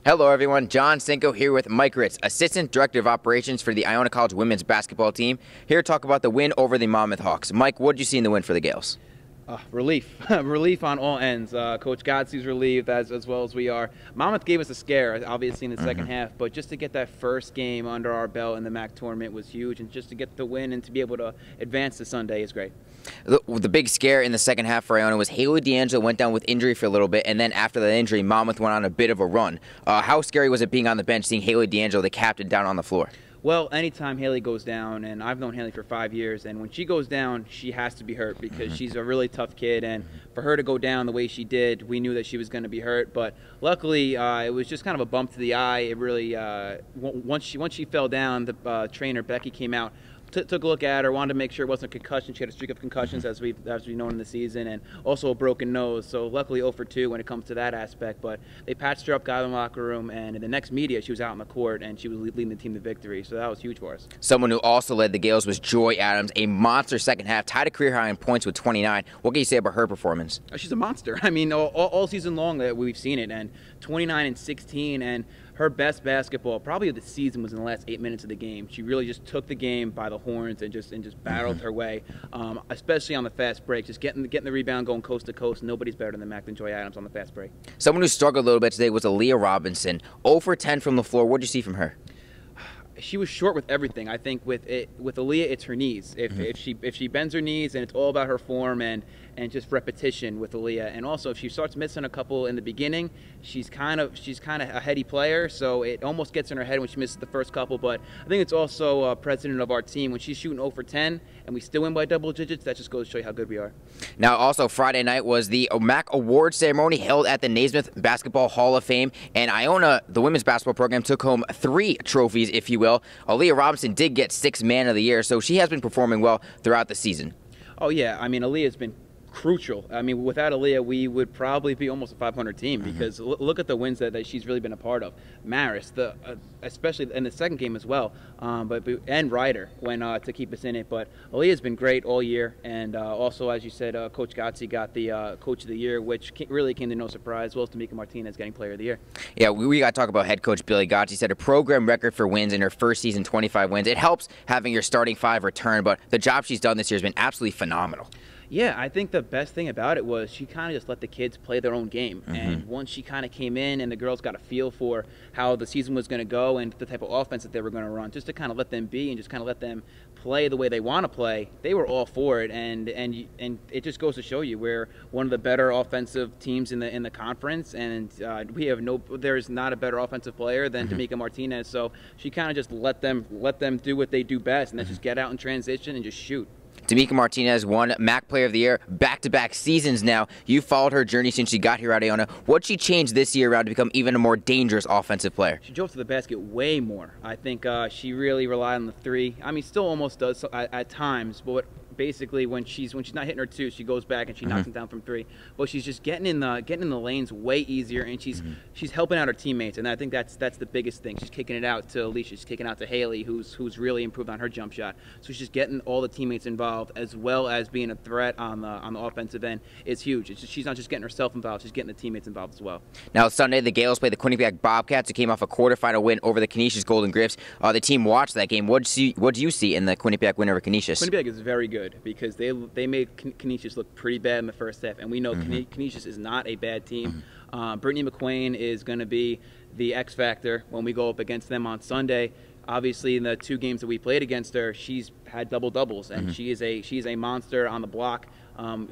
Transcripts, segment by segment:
Hello everyone, John Stanko here with Mike Ritz, Assistant Director of Operations for the Iona College women's basketball team, here to talk about the win over the Monmouth Hawks. Mike, what did you see in the win for the Gaels? Relief. Relief on all ends. Coach Godsey's relieved as well as we are. Monmouth gave us a scare, obviously, in the second half, but just to get that first game under our belt in the MAAC tournament was huge, and just to get the win and to be able to advance to Sunday is great. The big scare in the second half for Iona was Haley D'Angelo went down with injury for a little bit, and then after that injury, Monmouth went on a bit of a run. How scary was it being on the bench, seeing Haley D'Angelo, the captain, down on the floor? Well, anytime Haley goes down, and I've known Haley for 5 years, and when she goes down, she has to be hurt because she's a really tough kid, and for her to go down the way she did, we knew that she was going to be hurt. But luckily, it was just kind of a bump to the eye. It really, once she fell down, the trainer Becky came out, took a look at her, wanted to make sure it wasn't a concussion. She had a streak of concussions as we've known in the season, and also a broken nose. So luckily 0 for 2 when it comes to that aspect. But they patched her up, got her in the locker room, and in the next media she was out on the court and she was leading the team to victory. So that was huge for us. Someone who also led the Gaels was Joy Adams, a monster second half, tied a career high in points with 29. What can you say about her performance? She's a monster. I mean, all season long that we've seen it, and 29 and 16, and her best basketball probably of the season was in the last 8 minutes of the game. She really just took the game by the horns and just battled her way, especially on the fast break, just getting the rebound, going coast to coast. Nobody's better than the MAAC than Joy Adams on the fast break. Someone who struggled a little bit today was Aaliyah Robinson. 0 for 10 from the floor. What did you see from her? She was short with everything. I think with Aaliyah, it's her knees. If she bends her knees, and it's all about her form and just repetition with Aaliyah. And also, if she starts missing a couple in the beginning, she's kind of a heady player, so it almost gets in her head when she misses the first couple. But I think it's also president of our team when she's shooting 0 for 10 and we still win by double digits. That just goes to show you how good we are. Now, also Friday night was the MAAC Award Ceremony held at the Naismith Basketball Hall of Fame, and Iona, the women's basketball program, took home 3 trophies, if you will. Aaliyah Robinson did get 6th Man of the Year, so she has been performing well throughout the season. Oh yeah, I mean, Aaliyah's been crucial. I mean, without Aaliyah, we would probably be almost a 500 team because look at the wins that she's really been a part of. Maris, especially in the second game as well, and Ryder to keep us in it. But Aaliyah's been great all year, and also, as you said, Coach Godsey got the Coach of the Year, which really came to no surprise, as well as Tamika Martinez getting Player of the Year. Yeah, we got to talk about head coach Billy Godsey. Set a program record for wins in her first season, 25 wins. It helps having your starting 5 return, but the job she's done this year has been absolutely phenomenal. Yeah, I think the best thing about it was she kind of just let the kids play their own game. And once she kind of came in and the girls got a feel for how the season was going to go and the type of offense that they were going to run, just to kind of let them be and just kind of let them play the way they want to play, they were all for it. And it just goes to show you we're one of the better offensive teams in the conference, and there is not a better offensive player than Tamika Martinez. So she kind of just let them do what they do best, and that's just get out in transition and just shoot. Tamika Martinez won MAAC Player of the Year back-to-back seasons now. You followed her journey since she got here at Iona. What'd she change this year around to become even a more dangerous offensive player? She drove to the basket way more. I think she really relied on the 3. I mean, still almost does at times, but basically when she's not hitting her 2, she goes back and she knocks them down from 3. But she's just getting in the lanes way easier, and she's helping out her teammates, and I think that's the biggest thing. She's kicking it out to Alicia, she's kicking it out to Haley, who's really improved on her jump shot. So she's getting all the teammates involved, as well as being a threat on the offensive end. It's huge. She's not just getting herself involved, she's getting the teammates involved as well. Now Sunday, the Gaels played the Quinnipiac Bobcats, who came off a quarterfinal win over the Canisius Golden Griffs. The team watched that game. What do you see in the Quinnipiac win over Canisius? Quinnipiac is very good because they made Canisius look pretty bad in the first half, and we know Canisius is not a bad team. Brittany McQuain is going to be the X factor when we go up against them on Sunday. Obviously, in the 2 games that we played against her, she's had double-doubles, and she's a monster on the block.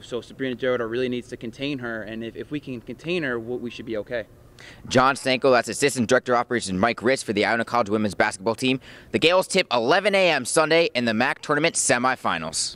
So Sabrina Gerardo really needs to contain her, and if we can contain her, we should be okay. John Stanko, that's Assistant Director of Operations Mike Ritz for the Iona College women's basketball team. The Gaels tip 11 a.m. Sunday in the MAAC tournament semifinals.